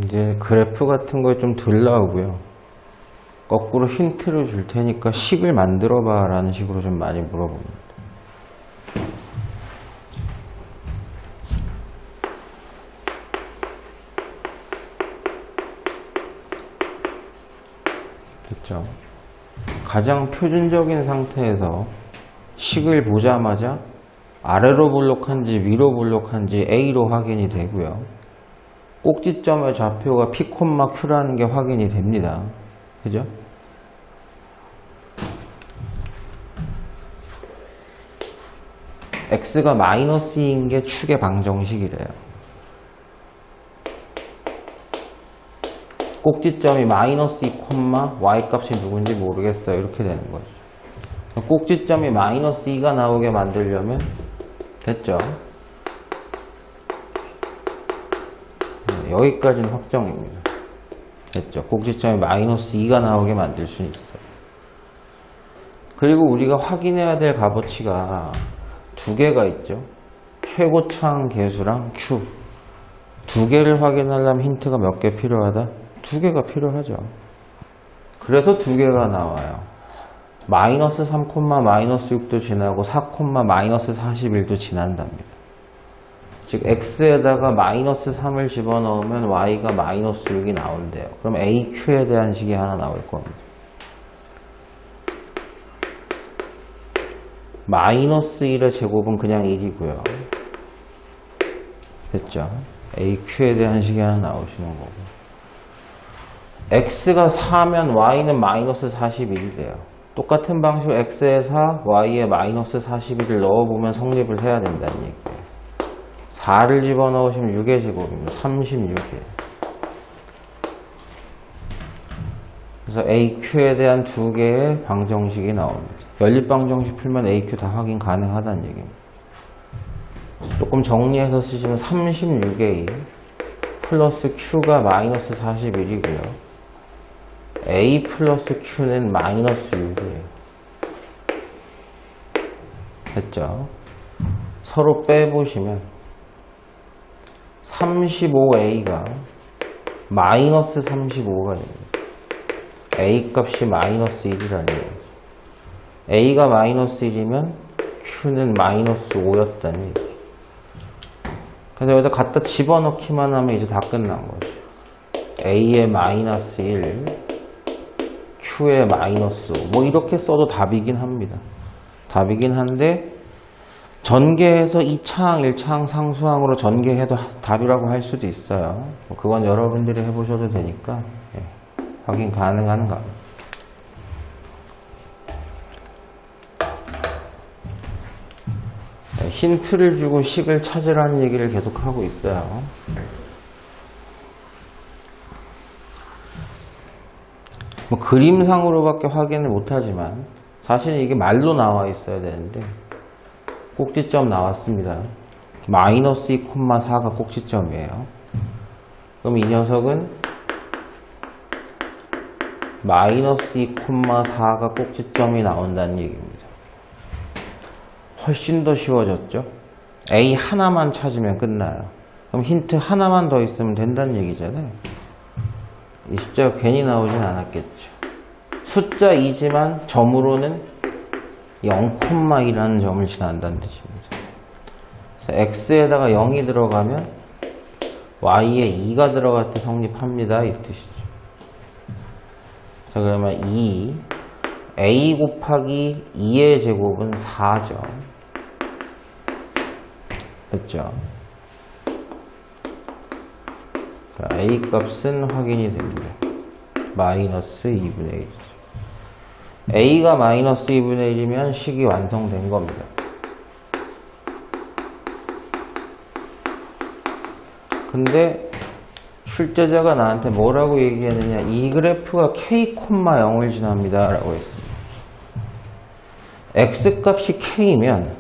이제 그래프 같은 거 좀 덜 나오고요. 거꾸로 힌트를 줄 테니까 식을 만들어 봐 라는 식으로 좀 많이 물어봅니다. 됐죠? 가장 표준적인 상태에서 식을 보자마자 아래로 볼록한지 위로 볼록한지 A로 확인이 되고요. 꼭지점의 좌표가 P, Q라는 게 확인이 됩니다. 그죠? X가 마이너스인 게 축의 방정식이래요. 꼭지점이 마이너스 2, Y 값이 누군지 모르겠어요. 이렇게 되는 거죠. 꼭지점이 마이너스 2가 나오게 만들려면 됐죠? 여기까지는 확정입니다. 됐죠? 꼭지점이 마이너스 2가 나오게 만들 수 있어요. 그리고 우리가 확인해야 될 값어치가 두 개가 있죠. 최고차항 계수랑 Q. 두 개를 확인하려면 힌트가 몇 개 필요하다? 두 개가 필요하죠. 그래서 두 개가 나와요. 마이너스 3, 마이너스 6도 지나고 4, 마이너스 41도 지난답니다. 즉 x에다가 마이너스 3을 집어넣으면 y가 마이너스 6이 나온대요. 그럼 aq에 대한 식이 하나 나올 겁니다. 마이너스 1의 제곱은 그냥 1이고요. 됐죠? aq에 대한 식이 하나 나오시는 거고, x가 4면 y는 마이너스 41이래요. 똑같은 방식으로 x에 4, y에 마이너스 41을 넣어보면 성립을 해야 된다는 얘기예요. 4를 집어넣으시면 6의 제곱입니다. 36이에요. 그래서 AQ에 대한 두 개의 방정식이 나옵니다. 연립방정식 풀면 AQ 다 확인 가능하다는 얘기입니다. 조금 정리해서 쓰시면 36A 플러스 Q가 마이너스 41이고요. A 플러스 Q는 마이너스 6이에요. 됐죠? 서로 빼보시면 35A가 마이너스 35가 됩니다. A 값이 마이너스 1이라는 거죠. A가 마이너스 1이면 Q는 마이너스 5였다는 얘기죠. 그래서 여기다 갖다 집어넣기만 하면 이제 다 끝난 거죠. A의 마이너스 1, Q의 마이너스 5. 뭐 이렇게 써도 답이긴 합니다. 답이긴 한데 전개해서 2차항, 1차항 상수항으로 전개해도 답이라고 할 수도 있어요. 그건 여러분들이 해보셔도 되니까 확인 가능한가. 힌트를 주고 식을 찾으라는 얘기를 계속 하고 있어요. 뭐 그림상으로밖에 확인을 못하지만 사실 이게 말로 나와 있어야 되는데 꼭지점 나왔습니다. 마이너스 2, 4가 꼭지점이에요. 그럼 이 녀석은 마이너스 2, 4가 꼭지점이 나온다는 얘기입니다. 훨씬 더 쉬워졌죠? A 하나만 찾으면 끝나요. 그럼 힌트 하나만 더 있으면 된다는 얘기잖아요. 이 숫자가 괜히 나오진 않았겠죠. 숫자 2지만 점으로는 0,2라는 점을 지난다는 뜻입니다. 그래서 x에다가 0이 들어가면 y에 2가 들어갈 때 성립합니다. 이 뜻이죠. 자, 그러면 2, a 곱하기 2의 제곱은 4죠. 됐죠? A 값은 확인이 됩니다. 마이너스 2분의 1이죠. A가 마이너스 2분의 1이면 식이 완성된 겁니다. 근데 출제자가 나한테 뭐라고 얘기했느냐, 이 그래프가 K, 0을 지납니다 라고 했습니다. X 값이 K면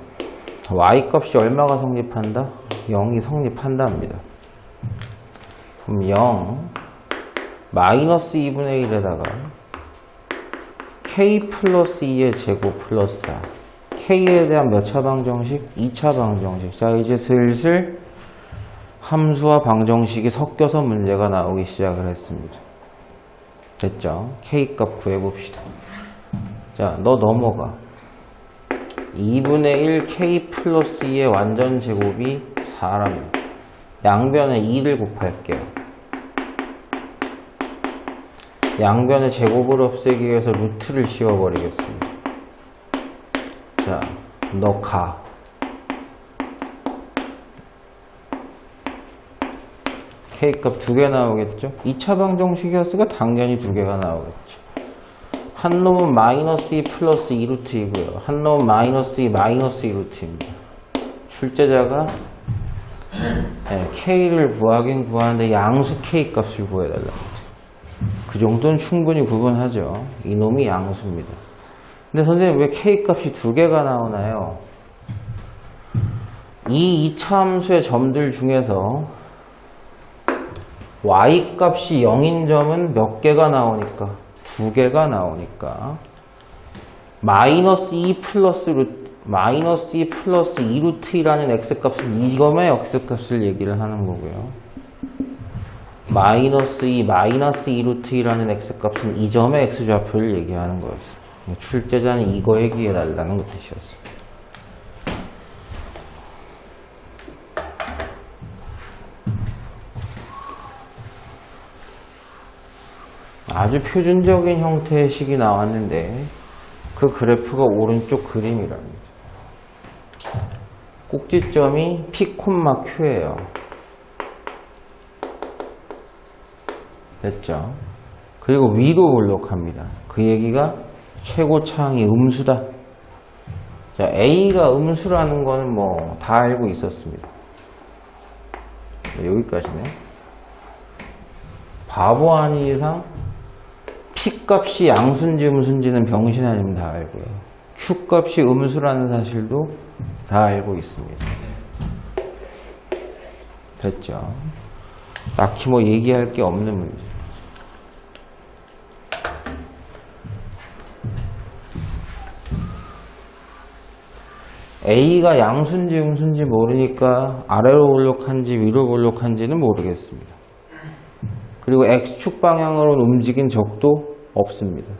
Y 값이 얼마가 성립한다? 0이 성립한답니다. 그럼 0 마이너스 2분의 1에다가 K 플러스 2의 제곱 플러스 4. K에 대한 몇 차 방정식? 2차 방정식. 자, 이제 슬슬 함수와 방정식이 섞여서 문제가 나오기 시작을 했습니다. 됐죠? K값 구해봅시다. 자, 너 넘어가. 2분의 1 K 플러스 2의 완전 제곱이 4랍니다. 양변에 2를 곱할게요. 양변의 제곱을 없애기 위해서 루트를 씌워버리겠습니다. 자, 너 가. K값 2개 나오겠죠? 2차 방정식이었으니까 당연히 2개가 나오겠죠. 한 놈은 마이너스 2 플러스 2루트이고요. 한 놈은 마이너스 2 마이너스 2루트입니다. 출제자가 K를 구하긴 구하는데 양수 K값을 구해달랍니다. 그 정도는 충분히 구분하죠. 이놈이 양수입니다. 근데 선생님 왜 K값이 2개가 나오나요? 이 2차 함수의 점들 중에서 Y값이 0인 점은 몇 개가 나오니까? 2개가 나오니까 마이너스 2 플러스 2루트 2라는 X값은 이점의 X값을 얘기를 하는 거고요. 마이너스 2 마이너스 2루트 2라는 X값은 이점의 X좌표를 얘기하는 거였어요. 출제자는 이거 얘기해달라는 그 뜻이었어요. 아주 표준적인 형태의 식이 나왔는데 그 그래프가 오른쪽 그림이랍니다. 꼭지점이 P, Q예요. 됐죠? 그리고 위로 올록합니다. 그 얘기가 최고차항이 음수다. 자, A가 음수라는 거는 뭐 다 알고 있었습니다. 여기까지네. 바보 아닌 이상 P값이 양수인지 음수인지는 병신 아니면 다 알고요. Q값이 음수라는 사실도 다 알고 있습니다. 됐죠? 딱히 뭐 얘기할 게 없는 문제. A가 양수인지 음수인지 모르니까 아래로 볼록한지 위로 볼록한지는 모르겠습니다. 그리고 X축 방향으로 움직인 적도 없습니다.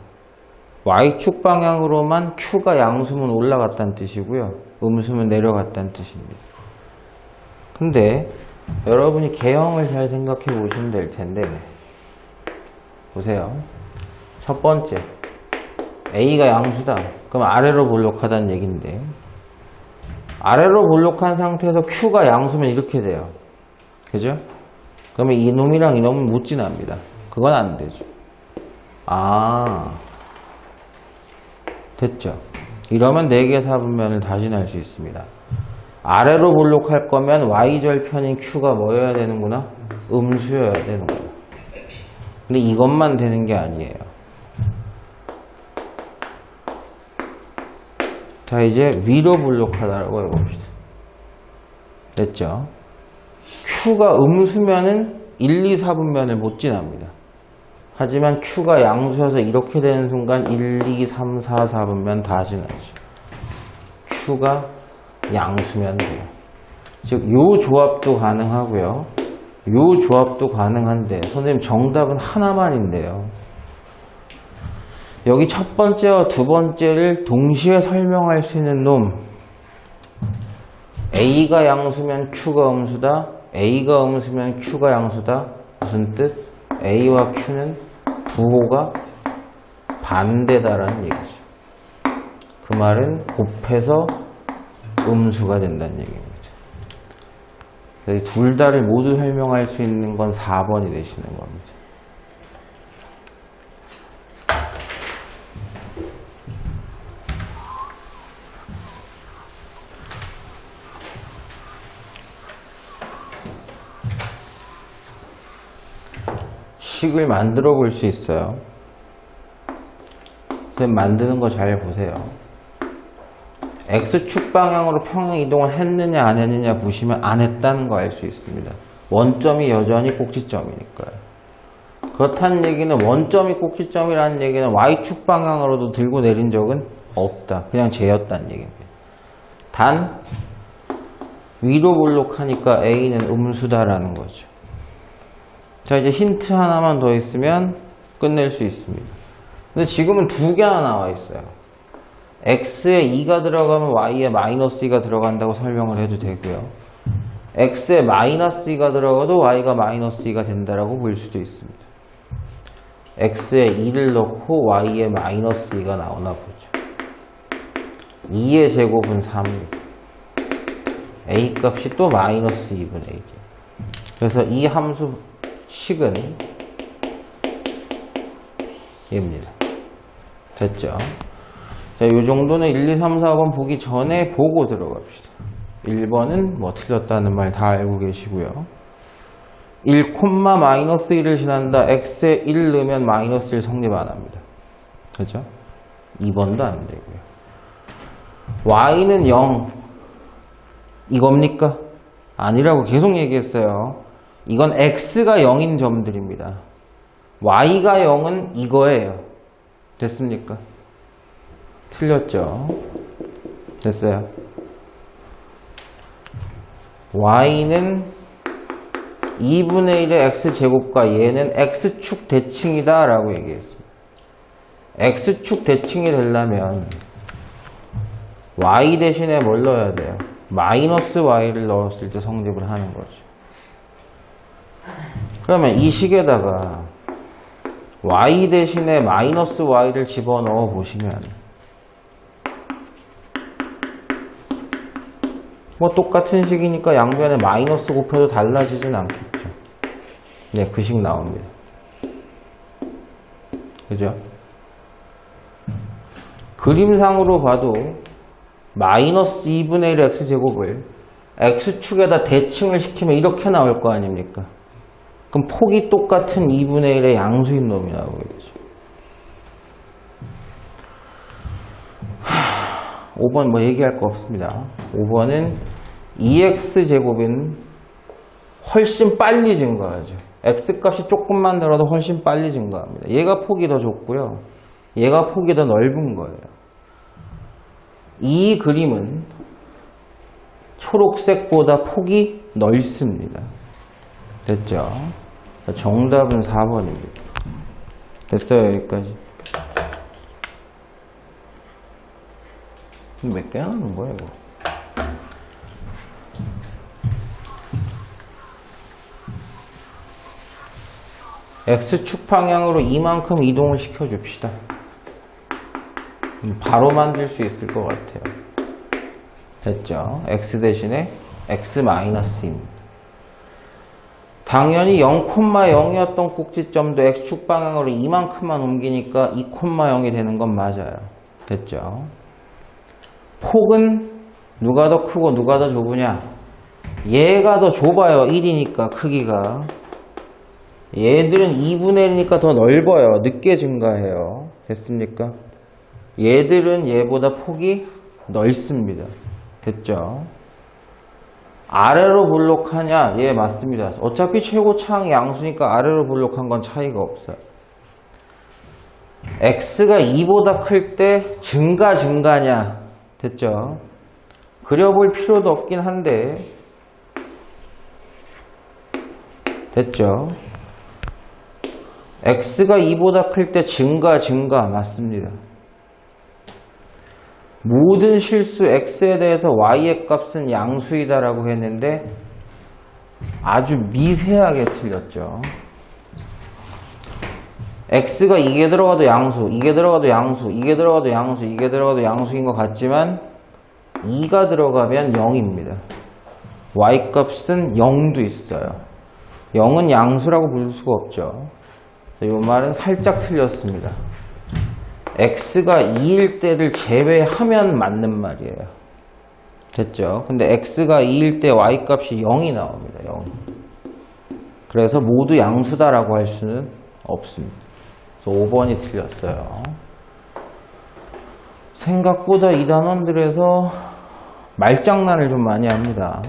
Y축 방향으로만 Q가 양수면 올라갔다는 뜻이고요. 음수면 내려갔다는 뜻입니다. 근데 여러분이 개형을 잘 생각해 보시면 될 텐데 보세요. 첫 번째 A가 양수다. 그럼 아래로 볼록하다는 얘기인데 아래로 볼록한 상태에서 Q가 양수면 이렇게 돼요. 그죠? 그러면 이놈이랑 이놈은 못 지납니다. 그건 안 되죠. 아, 됐죠? 이러면 4개 사분면을 다 지날 수 있습니다. 아래로 볼록할 거면 Y절편인 Q가 뭐여야 되는구나? 음수여야 되는구나. 근데 이것만 되는 게 아니에요. 자, 이제 위로 볼록하다라고 해봅시다. 됐죠? Q가 음수면은 1, 2, 4분면을 못 지납니다. 하지만 Q가 양수여서 이렇게 되는 순간 1, 2, 3, 4, 4분면 다 지나죠. Q가 양수면 돼요. 즉, 요 조합도 가능하고요. 요 조합도 가능한데 선생님 정답은 하나만인데요. 여기 첫 번째와 두 번째를 동시에 설명할 수 있는 놈. A가 양수면 Q가 음수다. A가 음수면 Q가 양수다. 무슨 뜻? A와 Q는 부호가 반대다라는 얘기죠. 그 말은 곱해서 음수가 된다는 얘기입니다. 둘 다를 모두 설명할 수 있는 건 4번이 되시는 겁니다. 식을 만들어 볼 수 있어요. 선생님 만드는 거 잘 보세요. X축 방향으로 평행 이동을 했느냐 안 했느냐 보시면 안 했다는 거 알 수 있습니다. 원점이 여전히 꼭지점이니까요. 그렇다는 얘기는 원점이 꼭지점이라는 얘기는 Y축 방향으로도 들고 내린 적은 없다. 그냥 재였다는 얘기입니다. 단 위로 볼록하니까 A는 음수다라는 거죠. 자, 이제 힌트 하나만 더 있으면 끝낼 수 있습니다. 근데 지금은 두 개나 나와 있어요. X에 2가 들어가면 Y에 마이너스 2가 들어간다고 설명을 해도 되고요. X에 마이너스 2가 들어가도 Y가 마이너스 2가 된다라고 볼 수도 있습니다. X에 2를 넣고 Y에 마이너스 2가 나오나 보죠. 2의 제곱은 3입니다. A 값이 또 마이너스 2분의 1이에요. 그래서 이 함수 식은 얘입니다. 됐죠? 자, 요 정도는 1, 2, 3, 4번 보기 전에 보고 들어갑시다. 1번은 뭐 틀렸다는 말 다 알고 계시고요. 1, 마이너스 1을 지난다. x에 1 넣으면 마이너스 1 성립 안 합니다. 그죠? 2번도 안 되고요. y는 0. 이겁니까? 아니라고 계속 얘기했어요. 이건 x가 0인 점들입니다. y가 0은 이거예요. 됐습니까? 틀렸죠? 됐어요? y는 2분의 1의 x제곱과 얘는 x축 대칭이다 라고 얘기했습니다. x축 대칭이 되려면 y 대신에 뭘 넣어야 돼요? 마이너스 y를 넣었을 때 성립을 하는 거죠. 그러면 이 식에다가 y 대신에 마이너스 y를 집어넣어 보시면 뭐 똑같은 식이니까 양변에 마이너스 곱해도 달라지진 않겠죠. 네, 그 식 나옵니다. 그죠? 그림상으로 봐도 마이너스 2분의 1 x제곱을 x축에다 대칭을 시키면 이렇게 나올 거 아닙니까? 그럼 폭이 똑같은 2분의 1의 양수인 놈이 나오겠죠. 5번 뭐 얘기할 거 없습니다. 5번은 2x제곱은 훨씬 빨리 증가하죠. x값이 조금만 늘어도 훨씬 빨리 증가합니다. 얘가 폭이 더 좁고요. 얘가 폭이 더 넓은 거예요. 이 그림은 초록색보다 폭이 넓습니다. 됐죠? 정답은 4번입니다. 됐어요, 여기까지. 몇 개나 하는 거야, 이거? X축 방향으로 이만큼 이동을 시켜줍시다. 바로 만들 수 있을 것 같아요. 됐죠? X 대신에 X-입니다. 당연히 0,0이었던 꼭지점도 X축 방향으로 이만큼만 옮기니까 2,0이 되는 건 맞아요. 됐죠? 폭은 누가 더 크고 누가 더 좁으냐? 얘가 더 좁아요. 1이니까 크기가. 얘들은 2분의 1이니까 더 넓어요. 늦게 증가해요. 됐습니까? 얘들은 얘보다 폭이 넓습니다. 됐죠? 아래로 볼록하냐? 예, 맞습니다. 어차피 최고차항이 양수니까 아래로 볼록한 건 차이가 없어요. x가 2보다 클 때 증가냐? 됐죠? 그려볼 필요도 없긴 한데 됐죠? x가 2보다 클 때 증가 맞습니다. 모든 실수 x에 대해서 y의 값은 양수이다라고 했는데 아주 미세하게 틀렸죠. x가 이게 들어가도 양수, 이게 들어가도 양수, 이게 들어가도 양수, 이게 들어가도 양수인 것 같지만 2가 들어가면 0입니다. y 값은 0도 있어요. 0은 양수라고 부를 수가 없죠. 이 말은 살짝 틀렸습니다. x가 2일 때를 제외하면 맞는 말이에요. 됐죠? 근데 x가 2일 때 y 값이 0이 나옵니다. 0. 그래서 모두 양수다라고 할 수는 없습니다. 그래서 5번이 틀렸어요. 생각보다 이 단원들에서 말장난을 좀 많이 합니다.